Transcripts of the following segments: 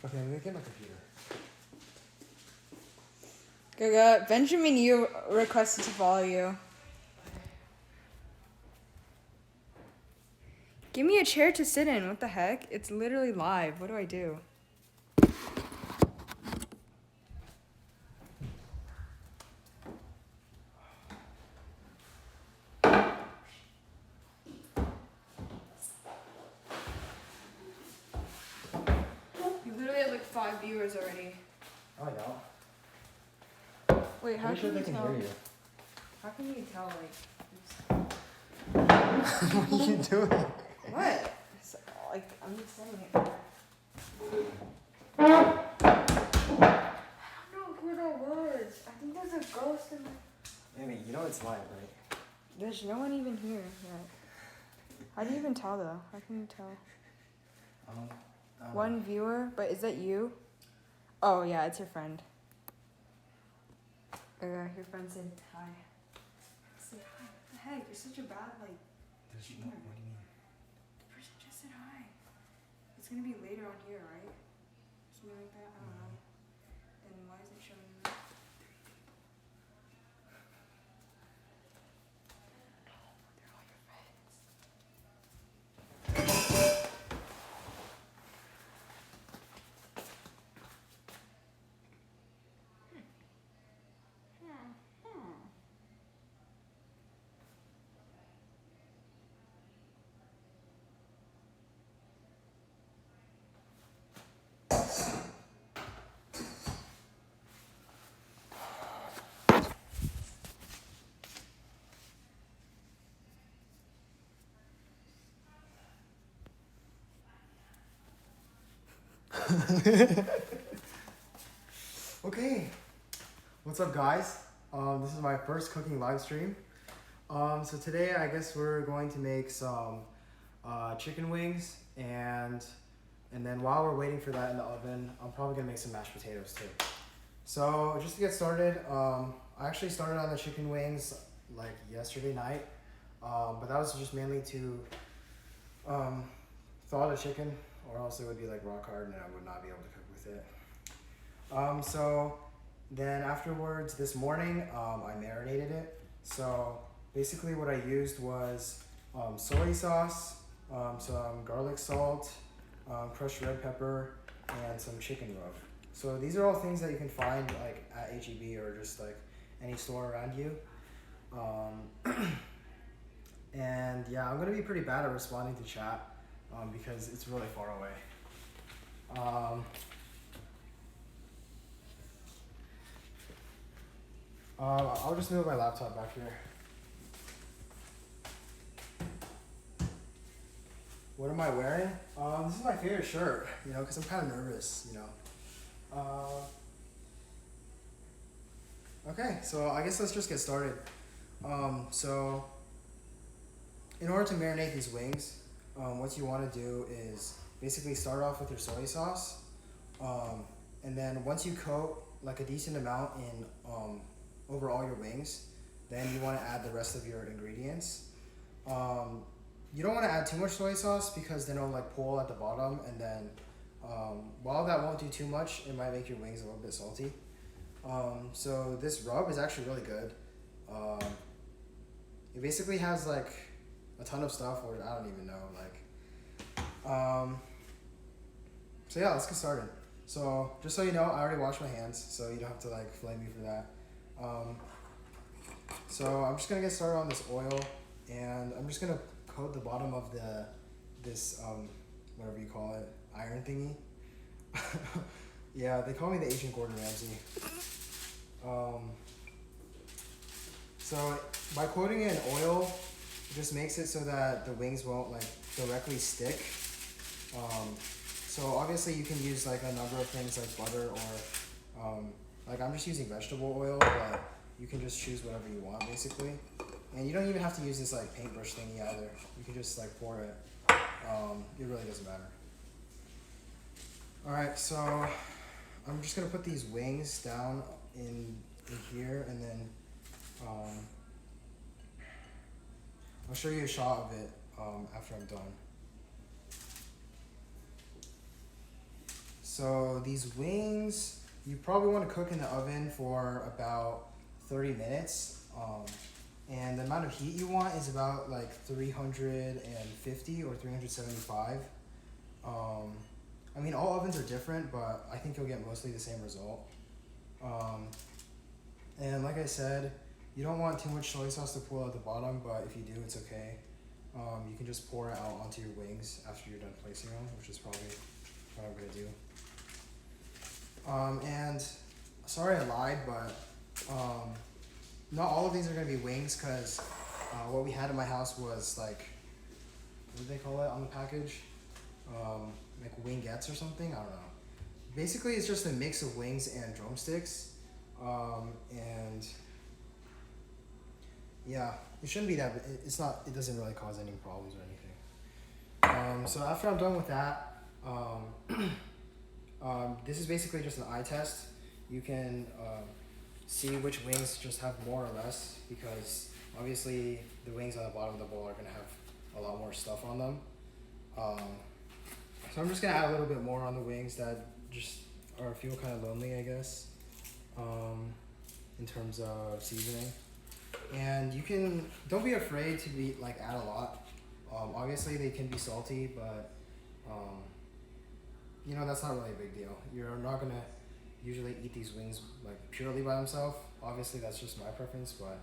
Okay, let me get my computer. Gaga, Benjamin, you requested to follow you. Give me a chair to sit in. What the heck? It's literally live. What do I do? You literally have like 5 viewers already. Oh, I know. Wait, how Pretty sure can they you can tell? hear you. How can you tell? Like, What are you doing? what? It's, like, I'm just saying it. I don't know who that was. I think there's a ghost in the. Amy, you know it's live, right? There's no one even here yet. How do you even tell though? How can you tell? One viewer, but is that you? Oh yeah, it's your friend. Your friend said hi. Say hi. What the heck? You're such a bad like. What do you mean? The person just said hi. It's gonna be later on here, right? Something like that. I don't know. And why is it showing me? They're all your friends. Okay. What's up, guys? This is my first cooking live stream. So today I guess we're going to make some chicken wings and then while we're waiting for that in the oven, I'm probably gonna make some mashed potatoes too. So just to get started, I actually started on the chicken wings like yesterday night, but that was just mainly to thaw the chicken, or else it would be like rock hard and I would not be able to cook with it. So then afterwards this morning, I marinated it. So basically what I used was soy sauce, some garlic salt, crushed red pepper, and some chicken rub. So these are all things that you can find like at HEB or just like any store around you. And yeah, I'm gonna be pretty bad at responding to chat because it's really far away. I'll just move my laptop back here. What am I wearing? This is my favorite shirt, you know, because I'm kind of nervous, you know. Okay, so I guess let's just get started. So in order to marinate these wings, what you want to do is basically start off with your soy sauce, and then once you coat like a decent amount in over all your wings, then you want to add the rest of your ingredients. You don't want to add too much soy sauce because then it'll like pool at the bottom, and then while that won't do too much, it might make your wings a little bit salty. So this rub is actually really good. It basically has like a ton of stuff, or I don't even know, like. So yeah, let's get started. So just so you know, I already washed my hands, so you don't have to like flame me for that. So I'm just gonna get started on this oil, and I'm just gonna coat the bottom of this whatever you call it, iron thingy. Yeah, they call me the Asian Gordon Ramsay. So by coating it in oil, it just makes it so that the wings won't like directly stick. So obviously you can use like a number of things like butter or like I'm just using vegetable oil, but you can just choose whatever you want basically. And you don't even have to use this like paintbrush thingy either. You can just like pour it. It really doesn't matter. Alright, so I'm just gonna put these wings down in here, and then I'll show you a shot of it after I'm done. So these wings, you probably want to cook in the oven for about 30 minutes. And the amount of heat you want is about like 350 or 375. I mean, all ovens are different, but I think you'll get mostly the same result. Um, and like I said, you don't want too much soy sauce to pool at the bottom, but if you do, it's okay. You can just pour it out onto your wings after you're done placing them, which is probably what I'm gonna do. And sorry I lied, but not all of these are gonna be wings because what we had in my house was like, what do they call it on the package? Like wingettes or something, I don't know. Basically, it's just a mix of wings and drumsticks. And yeah, it shouldn't be that, it's not, it doesn't really cause any problems or anything. So after I'm done with that, this is basically just an eye test. You can see which wings just have more or less because obviously the wings on the bottom of the bowl are gonna have a lot more stuff on them. So I'm just gonna add a little bit more on the wings that just feel kind of lonely, I guess, in terms of seasoning. And you can, don't be afraid to be like add a lot. Obviously they can be salty, but you know, that's not really a big deal. You're not gonna usually eat these wings like purely by themselves. Obviously that's just my preference, but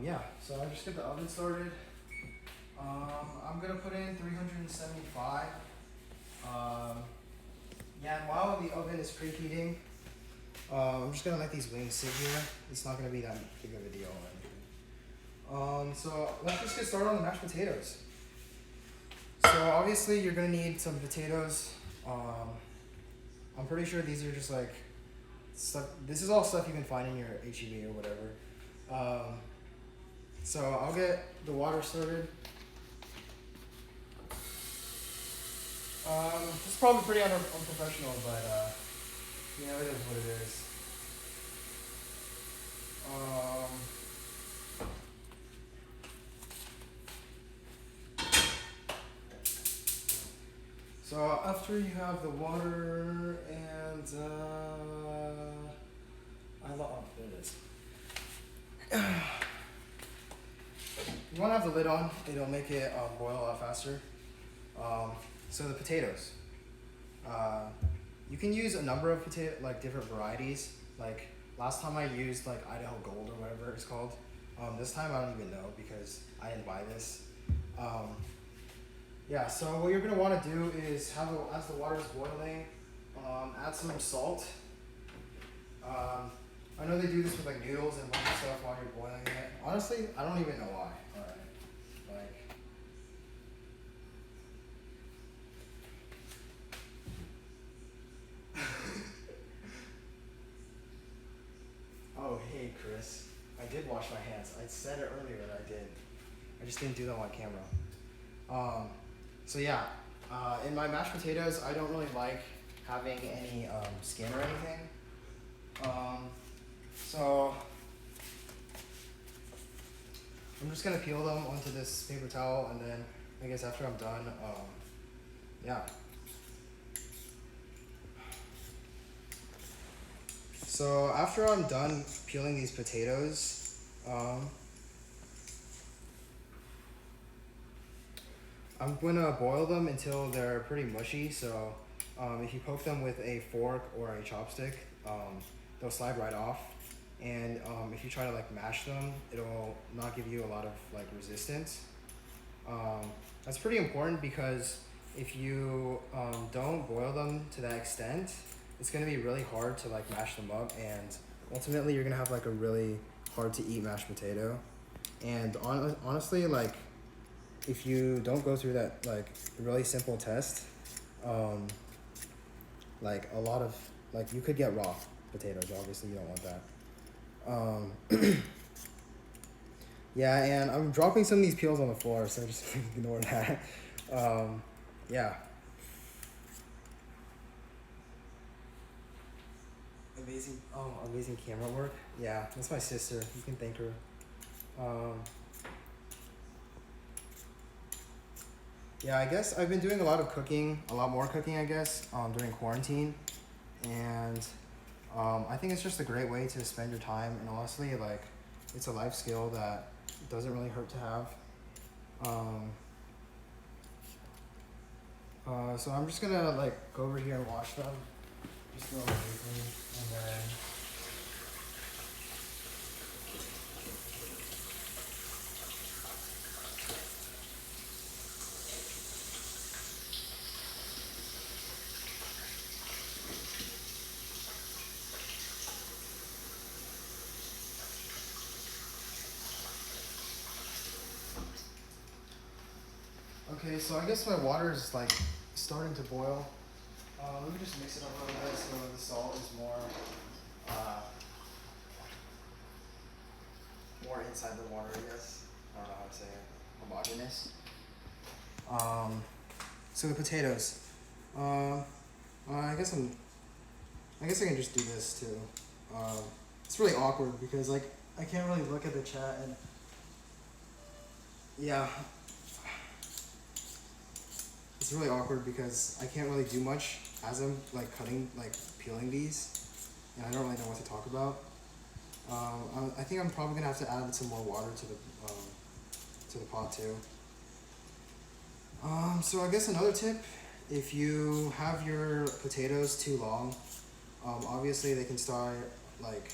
yeah. So I just get the oven started. I'm gonna put in 375. Yeah, and while the oven is preheating, I'm just gonna let these wings sit here. It's not gonna be that big of a deal or anything. So let's just get started on the mashed potatoes. So obviously you're gonna need some potatoes. I'm pretty sure these are just like stuff. This is all stuff you can find in your HEB or whatever. So I'll get the water started. This is probably pretty unprofessional, but you know, it is what it is. So after you have the water and there it is. You want to have the lid on. It'll make it boil a lot faster. So the potatoes. You can use a number of like different varieties. Like last time I used like Idaho Gold or whatever it's called. This time I don't even know because I didn't buy this. Yeah, so what you're gonna want to do is as the water is boiling, add some salt. I know they do this with like noodles and a bunch of stuff while you're boiling it. Honestly, I don't even know why. Alright. Like, oh, hey, Chris. I did wash my hands. I said it earlier that I did. I just didn't do that on camera. So yeah, in my mashed potatoes, I don't really like having any skin or anything. So I'm just gonna peel them onto this paper towel, and then I guess after I'm done, yeah. So after I'm done peeling these potatoes, I'm gonna boil them until they're pretty mushy. So if you poke them with a fork or a chopstick, they'll slide right off. And if you try to like mash them, it'll not give you a lot of like resistance. That's pretty important because if you don't boil them to that extent, it's gonna be really hard to like mash them up, and ultimately you're gonna have like a really hard to eat mashed potato. And honestly, like if you don't go through that like really simple test, like a lot of like you could get raw potatoes. Obviously, you don't want that. Yeah, and I'm dropping some of these peels on the floor, so just ignore that. Yeah. Amazing camera work. Yeah, that's my sister. You can thank her. Yeah, I guess I've been doing a lot of cooking, a lot more cooking, I guess, during quarantine, and I think it's just a great way to spend your time. And honestly, like, it's a life skill that doesn't really hurt to have. Um, so I'm just gonna like go over here and wash them, just real briefly, and then. Okay, so I guess my water is like starting to boil. Let me just mix it up a little bit so the salt is uh, more inside the water, I guess. I don't know how to say it. Homogeneous. So the potatoes. Um, I guess I guess I can just do this too. It's really awkward because like I can't really look at the chat and yeah, it's really awkward because I can't really do much as I'm like peeling these, and I don't really know what to talk about. I think I'm probably gonna have to add some more water to the pot too. So I guess another tip, if you have your potatoes too long, obviously they can start like,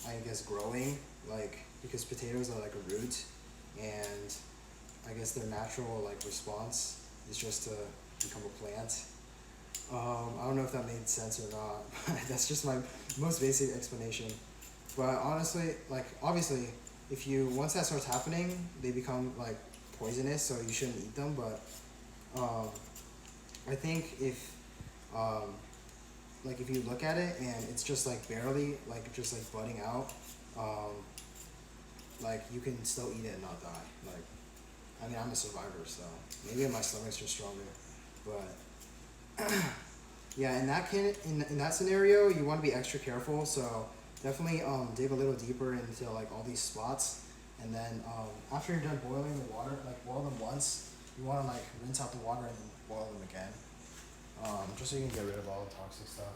I guess growing, like, because potatoes are like a root, and I guess their natural like response is just to become a plant. I don't know if that made sense or not. That's just my most basic explanation. But honestly, like obviously, if you once that starts happening, they become like poisonous, so you shouldn't eat them. But I think if like if you look at it and it's just like barely like just like budding out, um, like you can still eat it and not die. Like I mean I'm a survivor, so maybe my stomach's just stronger. But yeah, in that scenario, you want to be extra careful. So definitely dig a little deeper into like all these spots, and then after you're done boiling the water, like boil them once. You want to like rinse out the water and then boil them again, just so you can get rid of all the toxic stuff.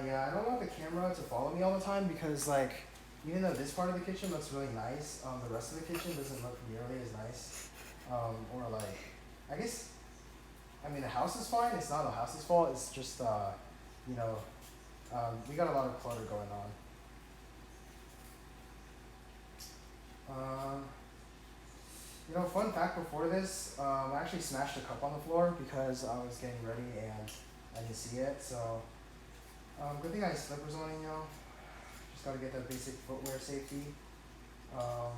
Yeah, I don't want the camera to follow me all the time because like even though this part of the kitchen looks really nice, the rest of the kitchen doesn't look nearly as nice. Or like, I guess, I mean the house is fine. It's not the house's fault. It's just you know, we got a lot of clutter going on. Um, fun fact before this, I actually smashed a cup on the floor because I was getting ready and I didn't see it. So good thing I had slippers on, just gotta get that basic footwear safety. Um,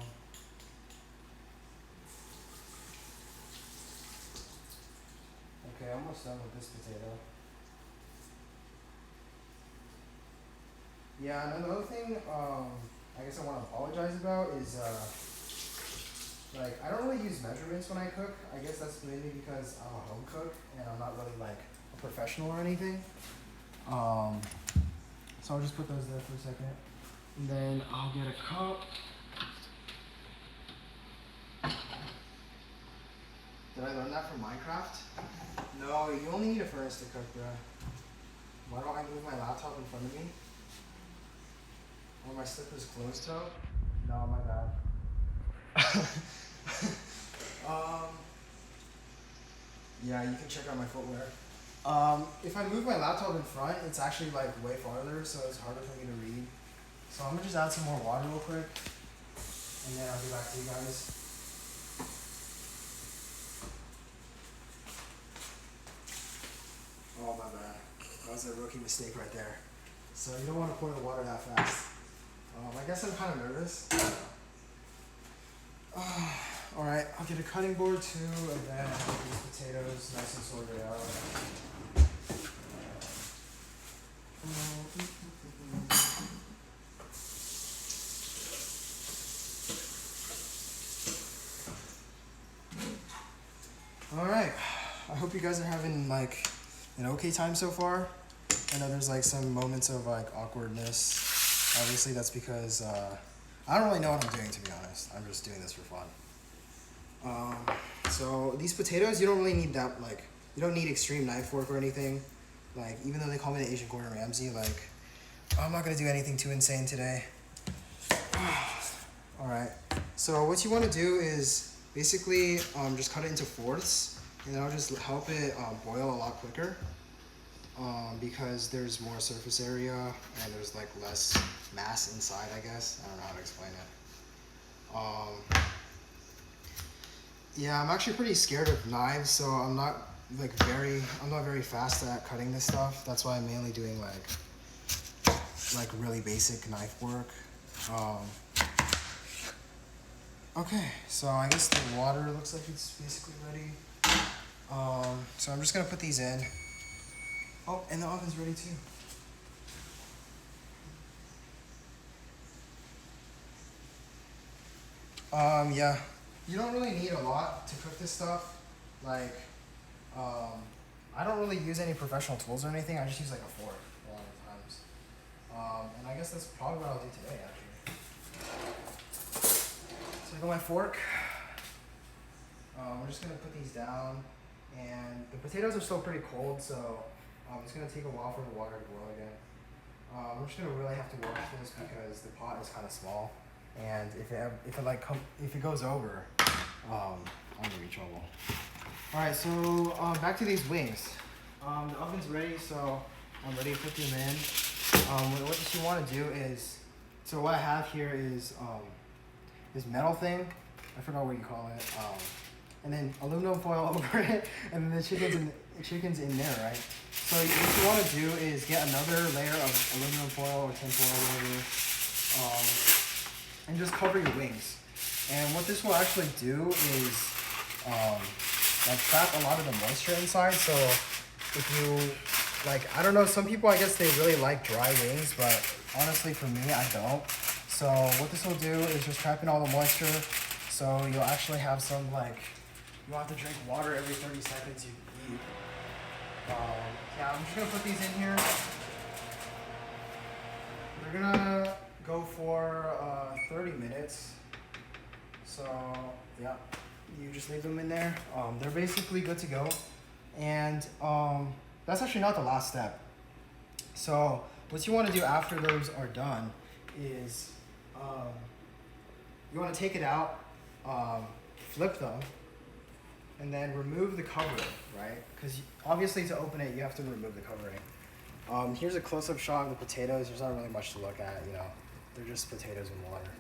okay, almost done with this potato. Yeah, and another thing, I guess I want to apologize about is, like, I don't really use measurements when I cook. I guess that's mainly because I'm a home cook and I'm not really like a professional or anything. Um, so I'll just put those there for a second. And then I'll get a cup. Did I learn that from Minecraft? No, you only need a furnace to cook, bro. Why don't I move my laptop in front of me? Or my slippers closed toe? No, my bad. um, yeah, you can check out my footwear. If I move my laptop in front, it's actually like way farther, so it's harder for me to read. So I'm gonna just add some more water real quick, and then I'll get back to you guys. Oh my bad, that was a rookie mistake right there. So you don't want to pour the water that fast. I guess I'm kind of nervous. All right, I'll get a cutting board too, and then I'll get these potatoes nice and sorted out. All right, I hope you guys are having like an okay time so far. I know there's like some moments of like awkwardness. Obviously, that's because I don't really know what I'm doing, to be honest. I'm just doing this for fun. So these potatoes, you don't really need that, like, you don't need extreme knife work or anything. Like, even though they call me the Asian Gordon Ramsay, like, I'm not gonna do anything too insane today. All right. So what you want to do is basically just cut it into fourths, and that'll just help it boil a lot quicker. Because there's more surface area and there's like less mass inside, I guess. I don't know how to explain it. Yeah, I'm actually pretty scared of knives, so I'm not very fast at cutting this stuff. That's why I'm mainly doing like really basic knife work. Okay, so I guess the water looks like it's basically ready. So I'm just gonna put these in. Oh, and the oven's ready too. Yeah, you don't really need a lot to cook this stuff. Like, I don't really use any professional tools or anything. I just use like a fork a lot of times. And I guess that's probably what I'll do today, actually. So I got my fork. We're just gonna put these down, and the potatoes are still pretty cold, so it's gonna take a while for the water to boil again. We're just gonna really have to watch this because the pot is kind of small, and if it goes over, I'm gonna be in trouble. All right, so back to these wings. The oven's ready, so I'm ready to put them in. What you want to do is, so what I have here is this metal thing. I forgot what you call it. And then aluminum foil over it, and then the chicken's in there, right? So what you want to do is get another layer of aluminum foil or tin foil, whatever, and just cover your wings. And what this will actually do is like trap a lot of the moisture inside. So if you like, I don't know, some people, I guess they really like dry wings, but honestly for me, I don't. So what this will do is just trap in all the moisture. So you'll actually have some like, you don't have to drink water every 30 seconds you eat. Yeah, I'm just gonna put these in here. We're gonna go for 30 minutes. So yeah, you just leave them in there. They're basically good to go. And that's actually not the last step. So what you want to do after those are done is you want to take it out, flip them, and then remove the covering, right? Because obviously to open it, you have to remove the covering. Here's a close-up shot of the potatoes. There's not really much to look at, you know. They're just potatoes and water.